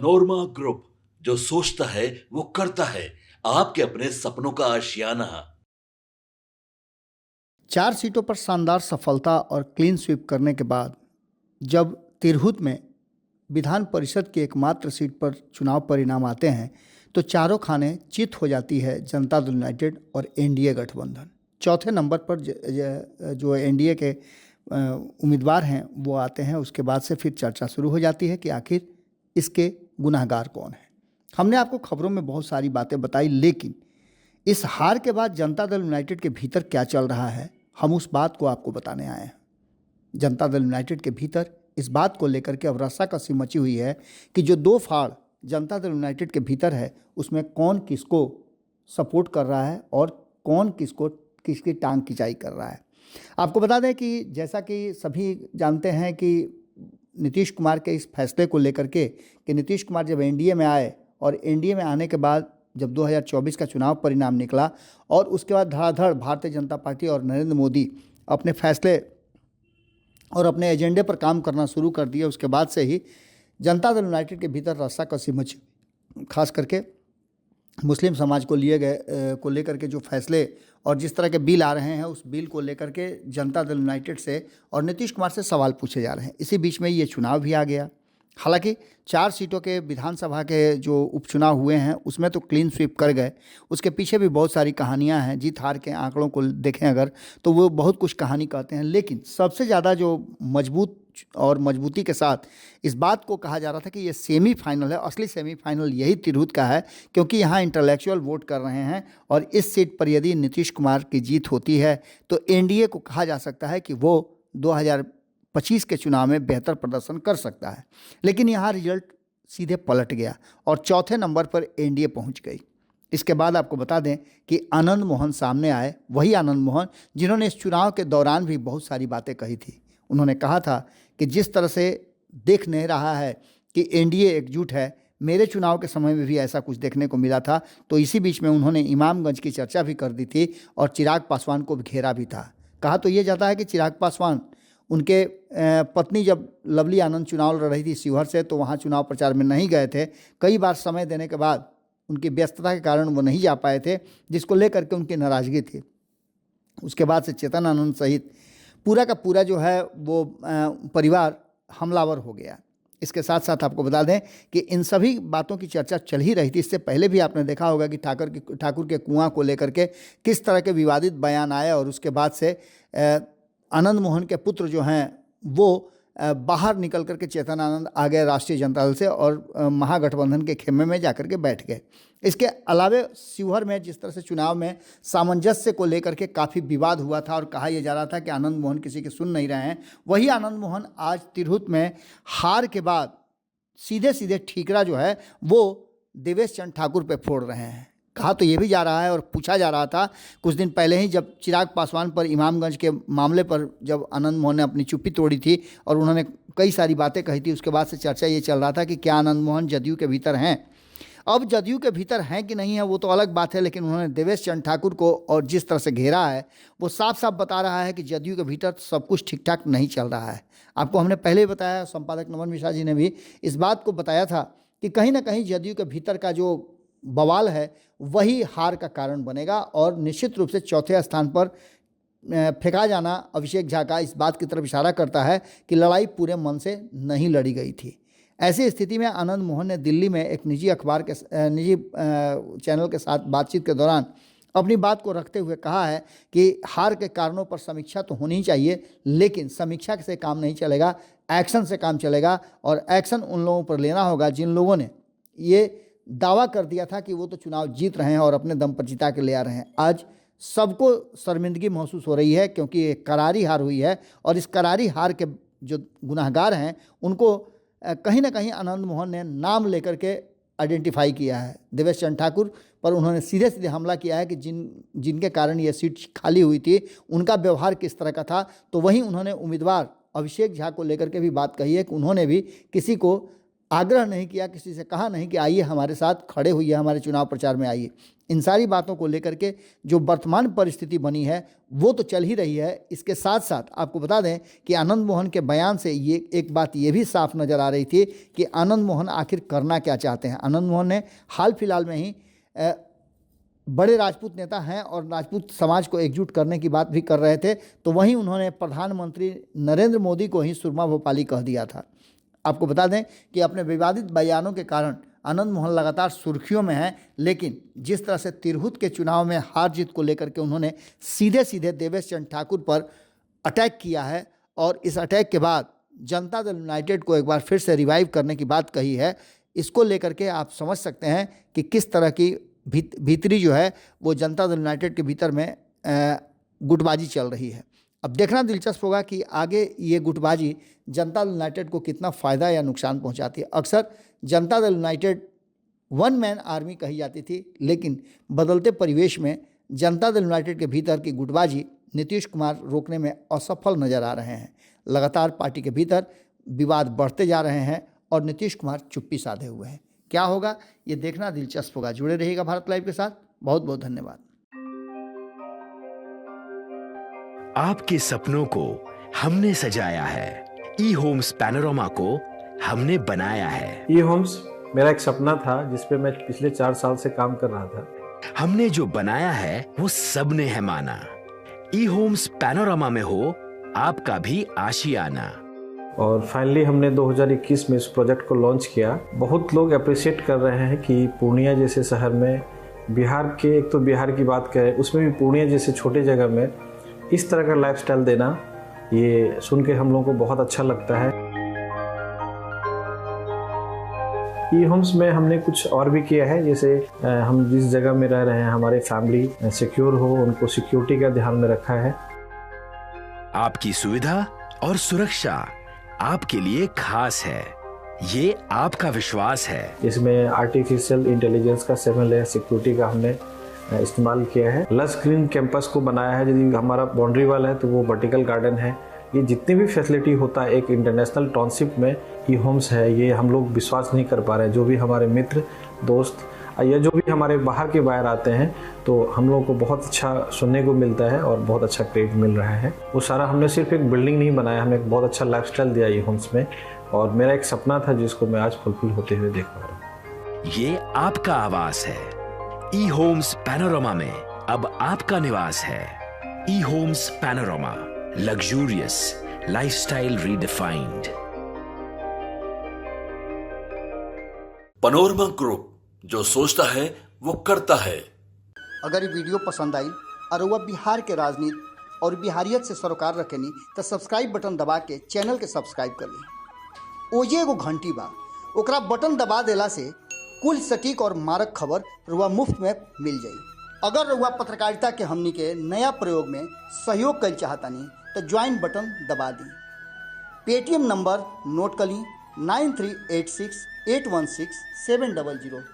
Manorama group, जो सोचता है वो करता है। आपके अपने सपनों का आशियाना। 4 सीटों पर शानदार सफलता और क्लीन स्वीप करने के बाद जब तिरहुत में विधान परिषद की एकमात्र सीट पर चुनाव परिणाम आते हैं तो चारों खाने चित हो जाती है जनता दल यूनाइटेड और एनडीए गठबंधन। चौथे नंबर पर जो एनडीए के उम्मीदवार हैं वो आते हैं। उसके बाद से फिर चर्चा शुरू हो जाती है कि आखिर इसके गुनाहगार कौन है। हमने आपको खबरों में बहुत सारी बातें बताई, लेकिन इस हार के बाद जनता दल यूनाइटेड के भीतर क्या चल रहा है, हम उस बात को आपको बताने आए हैं। जनता दल यूनाइटेड के भीतर इस बात को लेकर के अब रस्साकसी मची हुई है कि जो दो फाड़ जनता दल यूनाइटेड के भीतर है उसमें कौन किसको सपोर्ट कर रहा है और कौन किसकी टांग खिंचाई कर रहा है। आपको बता दें कि जैसा कि सभी जानते हैं कि नीतीश कुमार के इस फैसले को लेकर के कि नीतीश कुमार जब एनडीए में आए और एनडीए में आने के बाद जब 2024 का चुनाव परिणाम निकला और उसके बाद धड़ाधड़ भारतीय जनता पार्टी और नरेंद्र मोदी अपने फैसले और अपने एजेंडे पर काम करना शुरू कर दिया, उसके बाद से ही जनता दल यूनाइटेड के भीतर रस्साकसी मची। खास करके मुस्लिम समाज को लेकर के जो फैसले और जिस तरह के बिल आ रहे हैं उस बिल को लेकर के जनता दल यूनाइटेड से और नीतीश कुमार से सवाल पूछे जा रहे हैं। इसी बीच में ये चुनाव भी आ गया। हालांकि 4 सीटों के विधानसभा के जो उपचुनाव हुए हैं उसमें तो क्लीन स्वीप कर गए। उसके पीछे भी बहुत सारी कहानियां हैं। जीत हार के आंकड़ों को देखें अगर तो वो बहुत कुछ कहानी कहते हैं, लेकिन सबसे ज़्यादा जो मजबूती के साथ इस बात को कहा जा रहा था कि ये सेमीफाइनल है। असली सेमीफाइनल यही तिरहुत का है, क्योंकि यहाँ इंटेलेक्चुअल वोट कर रहे हैं और इस सीट पर यदि नीतीश कुमार की जीत होती है तो एनडीए को कहा जा सकता है कि वो 2025 के चुनाव में बेहतर प्रदर्शन कर सकता है। लेकिन यहाँ रिजल्ट सीधे पलट गया और चौथे नंबर पर एनडीए पहुँच गई। इसके बाद आपको बता दें कि आनंद मोहन सामने आए, वही आनंद मोहन जिन्होंने इस चुनाव के दौरान भी बहुत सारी बातें कही थी। उन्होंने कहा था कि जिस तरह से देख नहीं रहा है कि एनडीए एकजुट है, मेरे चुनाव के समय में भी ऐसा कुछ देखने को मिला था। तो इसी बीच में उन्होंने इमामगंज की चर्चा भी कर दी थी और चिराग पासवान को घेरा भी था। कहा तो ये जाता है कि चिराग पासवान, उनके पत्नी जब लवली आनंद चुनाव लड़ रही थी शिवहर से, तो वहाँ चुनाव प्रचार में नहीं गए थे। कई बार समय देने के बाद उनकी व्यस्तता के कारण वो नहीं जा पाए थे, जिसको लेकर के उनकी नाराज़गी थी। उसके बाद से चेतन आनंद सहित पूरा का पूरा जो है वो परिवार हमलावर हो गया। इसके साथ साथ आपको बता दें कि इन सभी बातों की चर्चा चल ही रही थी। इससे पहले भी आपने देखा होगा कि ठाकुर के कुआं को लेकर के किस तरह के विवादित बयान आए और उसके बाद से आनंद मोहन के पुत्र जो हैं वो बाहर निकल करके चेतन आनंद आ गए राष्ट्रीय जनता दल से और महागठबंधन के खेमे में जाकर के बैठ गए। इसके अलावे शिवहर में जिस तरह से चुनाव में सामंजस्य को लेकर के काफ़ी विवाद हुआ था और कहा यह जा रहा था कि आनंद मोहन किसी की सुन नहीं रहे हैं, वही आनंद मोहन आज तिरहुत में हार के बाद सीधे सीधे ठीकरा जो है वो देवेश चंद्र ठाकुर पे फोड़ रहे हैं। कहा तो ये भी जा रहा है और पूछा जा रहा था कुछ दिन पहले ही, जब चिराग पासवान पर इमामगंज के मामले पर जब आनंद मोहन ने अपनी चुप्पी तोड़ी थी और उन्होंने कई सारी बातें कही थी, उसके बाद से चर्चा ये चल रहा था कि क्या आनंद मोहन जदयू के भीतर हैं। अब जदयू के भीतर हैं कि नहीं है वो तो अलग बात है, लेकिन उन्होंने देवेश चंद्र ठाकुर को और जिस तरह से घेरा है वो साफ साफ बता रहा है कि जदयू के भीतर सब कुछ ठीक ठाक नहीं चल रहा है। आपको हमने पहले ही बताया, संपादक नमन मिश्रा जी ने भी इस बात को बताया था कि कहीं ना कहीं जदयू के भीतर का जो बवाल है वही हार का कारण बनेगा और निश्चित रूप से चौथे स्थान पर फेंका जाना अभिषेक झा का इस बात की तरफ इशारा करता है कि लड़ाई पूरे मन से नहीं लड़ी गई थी। ऐसी स्थिति में आनंद मोहन ने दिल्ली में एक निजी चैनल के साथ बातचीत के दौरान अपनी बात को रखते हुए कहा है कि हार के कारणों पर समीक्षा तो होनी चाहिए, लेकिन समीक्षा से काम नहीं चलेगा, एक्शन से काम चलेगा और एक्शन उन लोगों पर लेना होगा जिन लोगों ने ये दावा कर दिया था कि वो तो चुनाव जीत रहे हैं और अपने दम पर जिता के ले आ रहे हैं। आज सबको शर्मिंदगी महसूस हो रही है क्योंकि एक करारी हार हुई है और इस करारी हार के जो गुनाहगार हैं उनको कहीं ना कहीं आनंद मोहन ने नाम लेकर के आइडेंटिफाई किया है। देवेश चंद्र ठाकुर पर उन्होंने सीधे सीधे हमला किया है कि जिनके कारण ये सीट खाली हुई थी उनका व्यवहार किस तरह का था। तो वहीं उन्होंने उम्मीदवार अभिषेक झा को लेकर के भी बात कही है कि उन्होंने भी किसी को आग्रह नहीं किया, किसी से कहा नहीं कि आइए हमारे साथ खड़े होइए, हमारे चुनाव प्रचार में आइए। इन सारी बातों को लेकर के जो वर्तमान परिस्थिति बनी है वो तो चल ही रही है। इसके साथ साथ आपको बता दें कि आनंद मोहन के बयान से ये एक बात ये भी साफ नज़र आ रही थी कि आनंद मोहन आखिर करना क्या चाहते हैं। आनंद मोहन ने हाल फिलहाल में ही बड़े राजपूत नेता हैं और राजपूत समाज को एकजुट करने की बात भी कर रहे थे, तो वहीं उन्होंने प्रधानमंत्री नरेंद्र मोदी को ही सुरमा भोपाली कह दिया था। आपको बता दें कि अपने विवादित बयानों के कारण आनंद मोहन लगातार सुर्खियों में हैं, लेकिन जिस तरह से तिरहुत के चुनाव में हार जीत को लेकर के उन्होंने सीधे सीधे देवेश चंद्र ठाकुर पर अटैक किया है और इस अटैक के बाद जनता दल यूनाइटेड को एक बार फिर से रिवाइव करने की बात कही है। इसको लेकर के आप समझ सकते हैं कि किस तरह की भीतरी जो है वो जनता दल यूनाइटेड के भीतर में गुटबाजी चल रही है। अब देखना दिलचस्प होगा कि आगे ये गुटबाजी जनता दल यूनाइटेड को कितना फ़ायदा या नुकसान पहुंचाती है। अक्सर Janata Dal United one man army कही जाती थी, लेकिन बदलते परिवेश में जनता दल यूनाइटेड के भीतर की गुटबाजी नीतीश कुमार रोकने में असफल नज़र आ रहे हैं। लगातार पार्टी के भीतर विवाद बढ़ते जा रहे हैं और नीतीश कुमार चुप्पी साधे हुए हैं। क्या होगा ये देखना दिलचस्प होगा। जुड़े रहिएगा भारत लाइव के साथ। बहुत बहुत धन्यवाद। आपके सपनों को हमने सजाया है, ई होम्स पैनोरामा को हमने बनाया है। ई होम्स मेरा एक सपना था जिस पे मैं पिछले 4 साल से काम कर रहा था। हमने जो बनाया है वो सबने है माना। ई होम्स पैनोरामा में हो आपका भी आशियाना। और फाइनली हमने 2021 में इस प्रोजेक्ट को लॉन्च किया। बहुत लोग अप्रिशिएट कर रहे हैं कि पूर्णिया जैसे शहर में, बिहार के, एक तो बिहार की बात करें उसमें भी पूर्णिया जैसे छोटे जगह में इस तरह का लाइफस्टाइल देना, ये सुन के हम लोगों को बहुत अच्छा लगता है। ई होम्स में हमने कुछ और भी किया है, जैसे हम जिस जगह में रह रहे हैं हमारे फैमिली सिक्योर हो, उनको सिक्योरिटी का ध्यान में रखा है। आपकी सुविधा और सुरक्षा आपके लिए खास है, ये आपका विश्वास है। इसमें आर्टिफिशियल इंटेलिजेंस का 7 लेयर सिक्योरिटी का हमने इस्तेमाल किया है। लस ग्रीन कैंपस को बनाया है। यदि हमारा बाउंड्री वाल है तो वो वर्टिकल गार्डन है। ये जितनी भी फैसिलिटी होता है एक इंटरनेशनल टाउनशिप में ई होम्स है, ये हम लोग विश्वास नहीं कर पा रहे हैं। जो भी हमारे मित्र दोस्त या जो भी हमारे बाहर के बाहर आते हैं तो हम लोगों को बहुत अच्छा सुनने को मिलता है और बहुत अच्छा क्रेडिट मिल रहा है। वो सारा हमने सिर्फ एक बिल्डिंग नहीं बनाया, हमें एक बहुत अच्छा लाइफस्टाइल दिया ई होम्स में, और मेरा एक सपना था जिसको मैं आज फुलफिल होते हुए देख पा रहा हूँ। ये आपका आवास है। ई होम्स पैनोरामा में अब आपका निवास है। E homes Panorama, luxurious lifestyle redefined. Panorama group, जो सोचता है वो करता है। अगर ये वीडियो पसंद आई और वह बिहार के राजनीति और बिहारियत से सरोकार रखेनी तो सब्सक्राइब बटन दबा के चैनल के सब्सक्राइब कर ली। ओजे एगो घंटी बा, ओकरा बटन दबा देला से कुल सटीक और मारक खबर रुआ मुफ्त में मिल जाई। अगर रुआ पत्रकारिता के हमनी के नया प्रयोग में सहयोग कर चाहतानी तो ज्वाइन बटन दबा दी। पेटीएम नंबर नोट कर ली 9386816700।